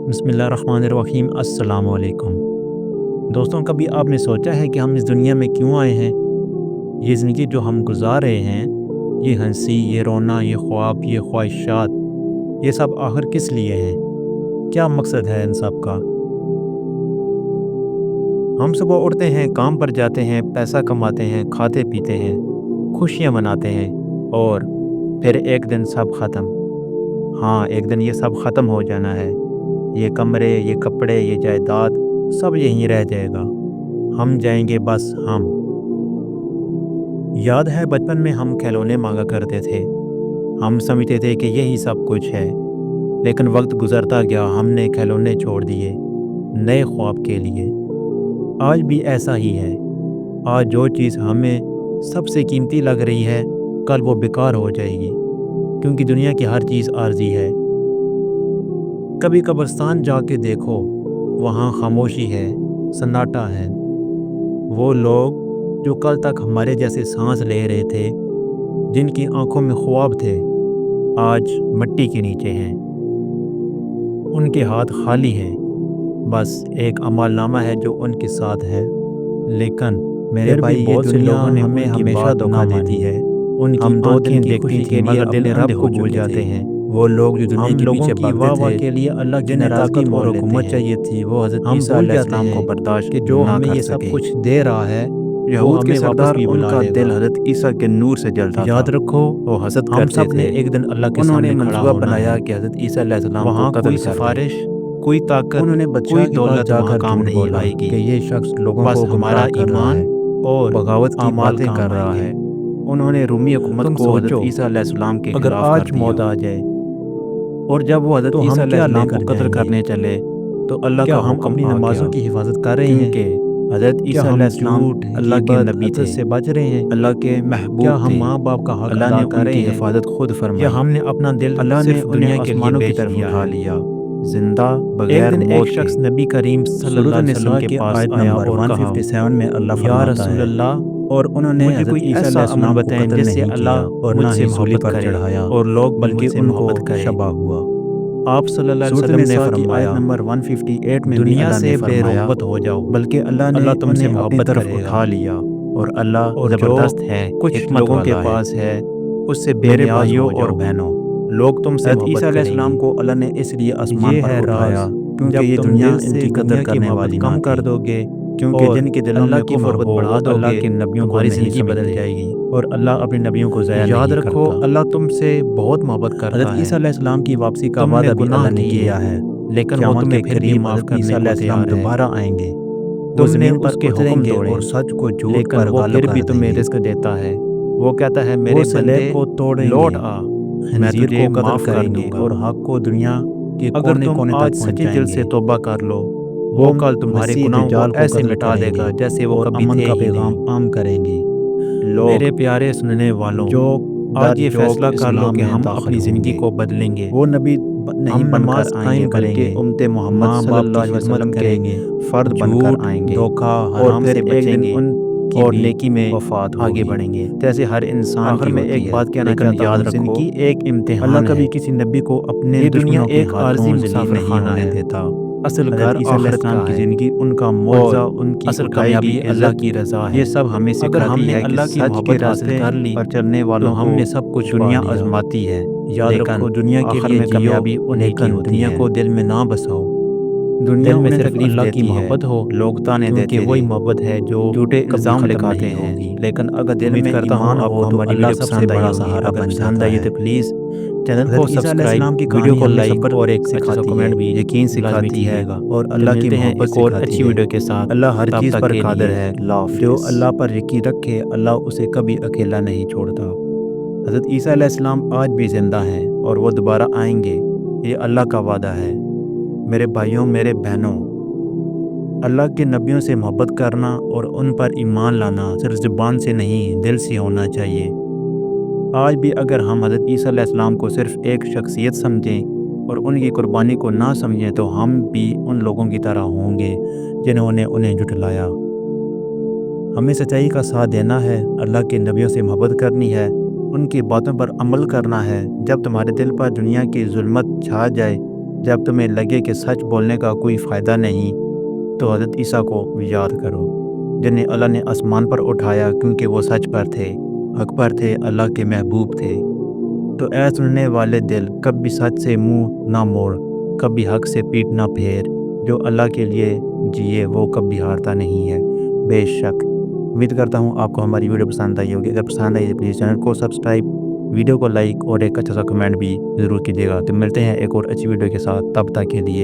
بسم اللہ الرحمن الرحیم۔ السلام علیکم دوستوں، کبھی آپ نے سوچا ہے کہ ہم اس دنیا میں کیوں آئے ہیں؟ یہ زندگی جو ہم گزار رہے ہیں، یہ ہنسی، یہ رونا، یہ خواب، یہ خواہشات، یہ سب آخر کس لیے ہیں؟ کیا مقصد ہے ان سب کا؟ ہم صبح اٹھتے ہیں، کام پر جاتے ہیں، پیسہ کماتے ہیں، کھاتے پیتے ہیں، خوشیاں مناتے ہیں، اور پھر ایک دن سب ختم۔ ہاں، ایک دن یہ سب ختم ہو جانا ہے۔ یہ کمرے، یہ کپڑے، یہ جائیداد، سب یہیں رہ جائے گا۔ ہم جائیں گے، بس ہم۔ یاد ہے بچپن میں ہم کھلونے مانگا کرتے تھے۔ ہم سمجھتے تھے کہ یہی سب کچھ ہے، لیکن وقت گزرتا گیا، ہم نے کھلونے چھوڑ دیے نئے خواب کے لیے۔ آج بھی ایسا ہی ہے۔ آج جو چیز ہمیں سب سے قیمتی لگ رہی ہے، کل وہ بیکار ہو جائے گی، کیونکہ دنیا کی ہر چیز عارضی ہے۔ کبھی قبرستان جا کے دیکھو، وہاں خاموشی ہے، سناٹا ہے۔ وہ لوگ جو کل تک ہمارے جیسے سانس لے رہے تھے، جن کی آنکھوں میں خواب تھے، آج مٹی کے نیچے ہیں۔ ان کے ہاتھ خالی ہیں، بس ایک عمل نامہ ہے جو ان کے ساتھ ہے۔ لیکن میرے بھائی، یہ دنیا ہمیں ہمیشہ دھوکہ دیتی ہے۔ ان کی آنکھیں دیکھتی تھیں مگر دل اندھے ہو چکے جاتے ہیں۔ وہ لوگ جو دنیا کے پیچھے بھاگتے تھے، کے لیے اللہ کی ناراضگی اور حکومت چاہیے تھی، وہ حضرت عیسیٰ علیہ السلام کو برداشت کہ جو ہمیں یہ سب کچھ دے رہا ہے، یہود کے سردار ان کا دل حضرت عیسیٰ کے نور سے جلتا تھا۔ یاد رکھو، وہ حسد ہم کرتے سب نے تھے۔ ایک دن اللہ کے انہوں نے سامنے کھڑا منصوبہ ہونا بنایا ہے۔ کہ حضرت عیسیٰ علیہ السلام وہاں کو کوئی قتل کر دیں۔ سفارش، کوئی طاقت، انہوں نے کوئی بادشاہ کے پاس دولت جا وہاں کر کام جھوٹ نہیں بولا لائے گی۔ کہ یہ شخص لوگوں بس کو ہمارا گمراہ کر رہا ایمان ہے، اور بغاوت کی اعمال باتیں کام کر آئیں رہا گے۔ ہے۔ انہوں نے رومی حکومت تم کو حضرت سوچو، عیسیٰ علیہ السلام کے اگر خلاف کر آج دیا، موت آ جائے اور جب وہ حضرت تو ہم عیسیٰ علیہ کیا لے السلام کو کر قتل جائیں گے؟ کرنے چلے تو اللہ کیا کا ہم حکم اپنی آ نمازوں گیا، کی حفاظت کر رہے ہیں؟ کیونکہ حضرت عیسیٰ کیا علیہ ہم السلام جھوٹ، اللہ کے غیبت، نبی حسد تھے، سے بچ رہے ہیں؟ اللہ کے محبوب کیا ہم تھے۔ ماں باپ کا حق اللہ ادا نے کر ان رہے کی ہیں؟ حفاظت خود یا فرمائی۔ ہم نے اپنا دل اللہ نے صرف انہیں دنیا کے لیے آسمانوں کی بیچ طرف دیا اٹھا ہے؟ لیا، زندہ ایک بغیر دن ایک موت کے۔ شخص نبی کریم صلی اللہ سورۃ علیہ وسلم النساء کے کی پاس آیت آیا نمبر اور کہا، 157 میں اللہ یا فرماتا رسول ہے، اللہ، اور انہوں نے مجھے حضرت کوئی عیسیٰ علیہ ایسا عمل السلام کو بتائیں قتل جس سے نہیں کیا اللہ اور مجھ نہ سے ہی سولی محبت پر کرے چڑھایا، اور لوگ بھی مجھ بلکہ سے ان کو محبت کریں۔ شبع ہوا۔ آپ صلی اللہ علیہ سورۃ وسلم نے النساء کی آیت فرمایا، نمبر 158 میں بھی دنیا اللہ نے سے بے فرمایا، رغبت ہو جاؤ، بلکہ اللہ نے اللہ تم سے انہیں اپنی محبت طرف کرے گا۔ اٹھا لیا، اور اللہ اور جو زبردست ہے، کچھ حکمت لوگوں کے والا ہے۔ پاس ہے، اس سے بے میرے نیاز بھائیوں ہو اور جاؤ، بہنوں، لوگ تم سے حضرت محبت عیسیٰ علیہ کریں گے۔ السلام کو اللہ نے اس لیے آسمان یہ پر ہے راز، اٹھایا کیونکہ جب یہ تم دنیا دل ان سے کی قدر دنیا کی کرنے محبت والی نہ کم تھی، کر دو گے کیونکہ اور جن کے دلوں اللہ میں کی کفر محبت ہو بڑھا وہ دو اللہ گے، کے نبیوں کو تمہاری نہیں زندگی بدل سمجھتے، جائے گی۔ اور اللہ اپنے نبیوں کو ضائع یاد نہیں رکھو، کرتا۔ اللہ تم سے بہت محبت حضرت کرتا ہے۔ عیسیٰ علیہ السلام کی واپسی کا تم نے وعدہ بھی گناہ اللہ نے کیے، کیا ہے، لیکن وہ قیامت تمہیں کے پھر بھی قریب معاف حضرت کرنے عیسیٰ کو علیہ السلام تیار ہے۔ دوبارہ آئیں گے، وہ تم نے زمین پر اس کے اتریں حکم گے توڑے، اور سچ کو جھوٹ لیکن پر وہ غالب پھر بھی کر دیں تمہیں گے۔ رزق دیتا ہے۔ وہ کہتا ہے، وہ میرے سلیب بندے، کو توڑیں لوٹ گے، آ، میں خنزیر تجھے کو قتل معاف کر کریں دوں گے، گا۔ اور حق کو دنیا کے اگر کونے تم کونے آج تک سچے دل پہنچائیں سے گے۔ توبہ کر لو، وہ وہ کل تمہارے مسیح گناہوں کو دجال کو ایسے قتل مٹا کریں دے گے گا جیسے وہ اور کبھی امن تھے کا ہی پیغام نہیں۔ عام کریں گے۔ میرے لوگ پیارے سننے والوں، جوک در آج یہ جوک فیصلہ کر لو اسلام کہ میں ہم داخل اپنی ہوں زندگی گے۔ کو بدلیں گے۔ وہ نبی نہیں ہم بن کر نماز آئیں گے قائم کریں بلکہ گے، امت محمد ماں صلی باپ اللہ کی علیہ خدمت وسلم کے کریں گے، فرد بن کر جھوٹ، آئیں گے، دھوکہ، اور حرام پھر سے ایک بچیں دن گے ان کی اور بھی نیکی میں وفات آگے ہوگی، بڑھیں گے۔ جیسے ہر انسان آخر کی میں ایک ہوتی ہے۔ بات کہنا لیکن چاہتا یاد ہوں، رکھو، زندگی ایک اللہ امتحان کبھی ہے۔ کسی نبی کو اپنے یہ دنیا دشمنوں کے ایک عارضی ہاتھوں ذلیل مسافر نہیں خانہ ہونے ہے، دیتا۔ اصل گھر حضرت عیسیٰ علیہ آخرت السلام کا کی ہے، زندگی ان کا اور معجزہ، ان کی اصل اٹھائیگی کامیابی اللہ عزت، کی رضا یہ ہے۔ سب ہمیں اگر ہم سکھاتی نے ہے کہ اللہ کی سچ کے محبت حاصل راستے کر لی پر چلنے تو والوں ہم کو نے سب کچھ پا دنیا لیا۔ آزماتی ہے، یاد لیکن رکھو، دنیا کے آخر لیے میں جیو، کامیابی انہیں کی لیکن ہوتی دنیا ہے۔ کو دل میں نہ بساؤ۔ دنیا دل میں انہیں صرف تکلیف اللہ کی دیتی ہے، محبت ہو، لوگ تانے کیونکہ دیتے وہی ہیں، محبت ہے جو جھوٹے کبھی الزام ختم لگاتے نہیں ہیں، ہوگی۔ لیکن اگر دل امید میں کرتا ہوں ایمان آپ ہو کو تو ہماری اللہ ویڈیو سب سے پسند آئی بڑا ہوگی۔ سہارا اگر بن پسند جاتا آئی ہے ہے۔ تو پلیز چینل کو حضرت عیسیٰ علیہ سبسکرائب، السلام کی ویڈیو کہانی کو ہمیں لائک صبر اور ایک اچھا سا سکھاتی ہے، کمنٹ بھی یقین لازمی سکھاتی ہے، کیجیے گا۔ اور پھر اللہ کی ملتے ہیں محبت ایک اور سکھاتی اچھی ہے۔ ویڈیو کے ساتھ، اللہ ہر تب چیز تک پر کے قادر لیے ہے، اللہ جو حافظ۔ اللہ پر یقین رکھے اللہ اسے کبھی اکیلا نہیں چھوڑتا۔ حضرت عیسیٰ علیہ السلام آج بھی زندہ ہیں اور وہ دوبارہ آئیں گے، یہ اللہ کا وعدہ ہے۔ میرے بھائیوں، میرے بہنوں، اللہ کے نبیوں سے محبت کرنا اور ان پر ایمان لانا صرف زبان سے نہیں، دل سے ہونا چاہیے۔ آج بھی اگر ہم حضرت عیسیٰ علیہ السلام کو صرف ایک شخصیت سمجھیں اور ان کی قربانی کو نہ سمجھیں تو ہم بھی ان لوگوں کی طرح ہوں گے جنہوں نے انہیں جھٹلایا۔ ہمیں سچائی کا ساتھ دینا ہے، اللہ کے نبیوں سے محبت کرنی ہے، ان کی باتوں پر عمل کرنا ہے۔ جب تمہارے دل پر دنیا کی ظلمت چھا جائے، جب تمہیں لگے کہ سچ بولنے کا کوئی فائدہ نہیں تو حضرت عیسیٰ کو یاد کرو، جنہیں اللہ نے آسمان پر اٹھایا کیونکہ وہ سچ پر تھے، حق پر تھے، اللہ کے محبوب تھے۔ تو اے سننے والے دل، کبھی سچ سے منہ نہ موڑ، کبھی حق سے پیٹ نہ پھیر۔ جو اللہ کے لیے جیے وہ کبھی ہارتا نہیں ہے۔ بے شک امید کرتا ہوں آپ کو ہماری ویڈیو پسند آئی ہوگی۔ اگر پسند آئی تو پلیز چینل کو سبسکرائب، ویڈیو کو لائک اور ایک اچھا سا کمنٹ بھی ضرور کیجیے گا۔ تو ملتے ہیں ایک اور اچھی ویڈیو کے ساتھ، تب تک کے لیے